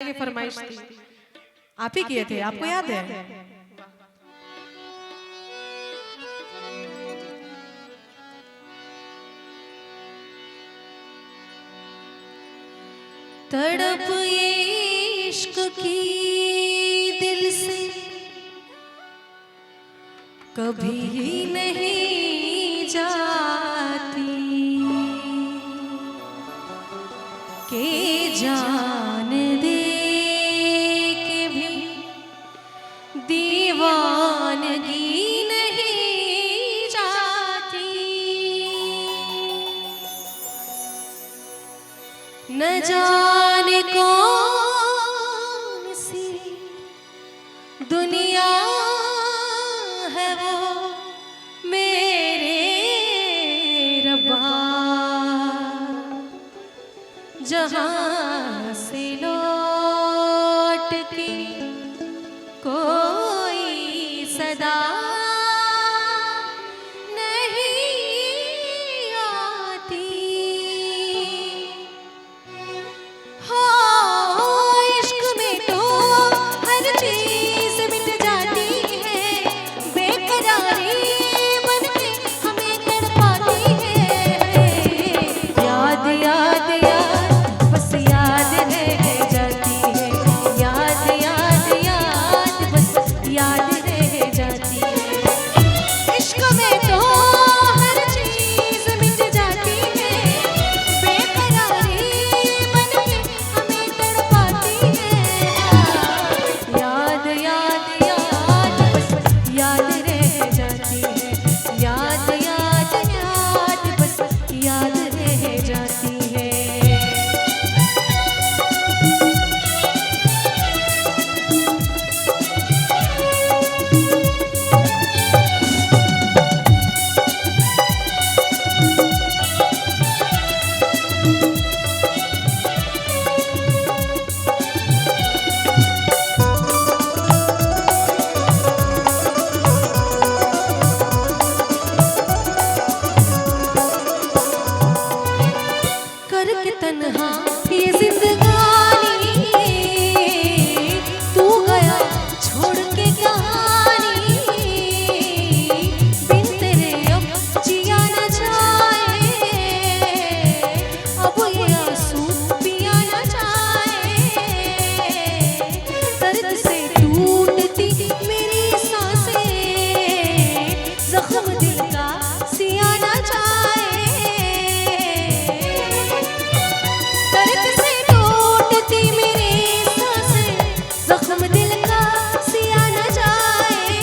की फरमाइश थी, आप ही किए थे, आपको याद है? तड़प ये इश्क की दिल से कभी नहीं जाती के जान दे के भी दीवानगी नहीं जाती। न जाने कौन सी दुनिया है वो मेरे रब्बा, जहाँ से लौट के कोई सदा नहीं आती। हो इश्क में तो हर चीज मिट जाती है, बेकरारी बन के हमें तड़पाती है। याद याद याद बस याद रह जाती है, याद याद याद बस याद रह जाती है। इश्क में तो हर चीज मिट जाती है, बेकरारी बन के हमें तड़पाती है। याद याद याद बस याद रह जाती है, याद याद याद बस याद रह जाती है। करके तन्हा ये जिंदगानी, तू गया छोड़ के कहानी। बिन तेरे अब जिया न जाए, अब ये आंसू पिया न जाए। दर्द से टूटती मेरी सांसें, जख्म दिल का सिया न जाए। दर्द से टूटती मेरी सांसें, जख्म दिल का सिया न जाए।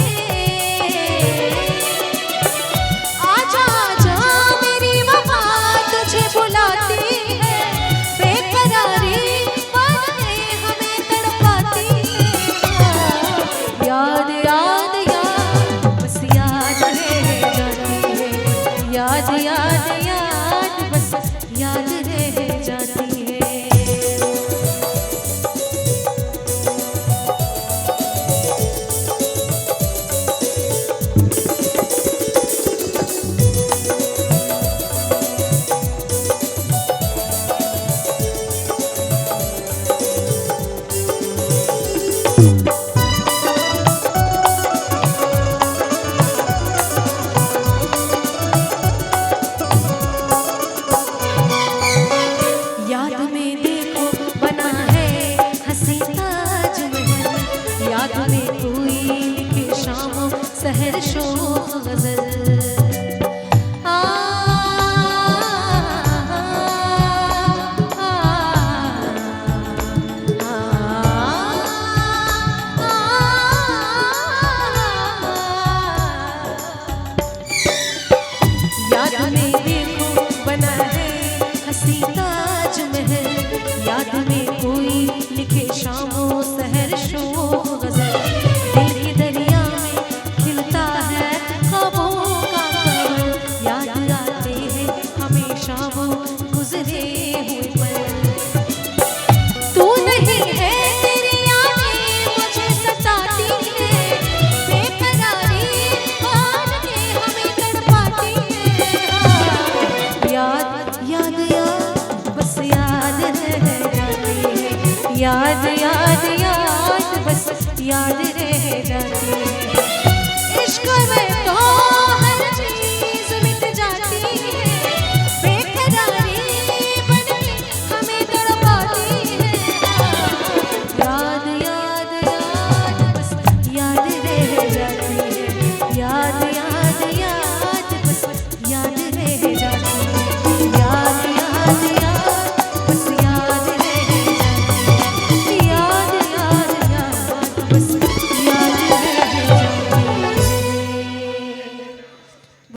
आजा आजा मेरी वफा तुझे बुलाती है, बेकरारी बन के हमें तड़पाती है। याद याद याद बस याद रह जाती है, याद याद याद बस याद रह जाती है। याद में देखो बना है हंसी ताजमहल, याद में कोई लिखे शामों सहर शोख गजल। आ, आ, याद में देखो बना है हंसी ताजमहल, याद में कोई लिखे शामों सहर शोख गजल। दिल के दरिया में खिलता है याद याद बस याद रह जाती है। इश्क में तो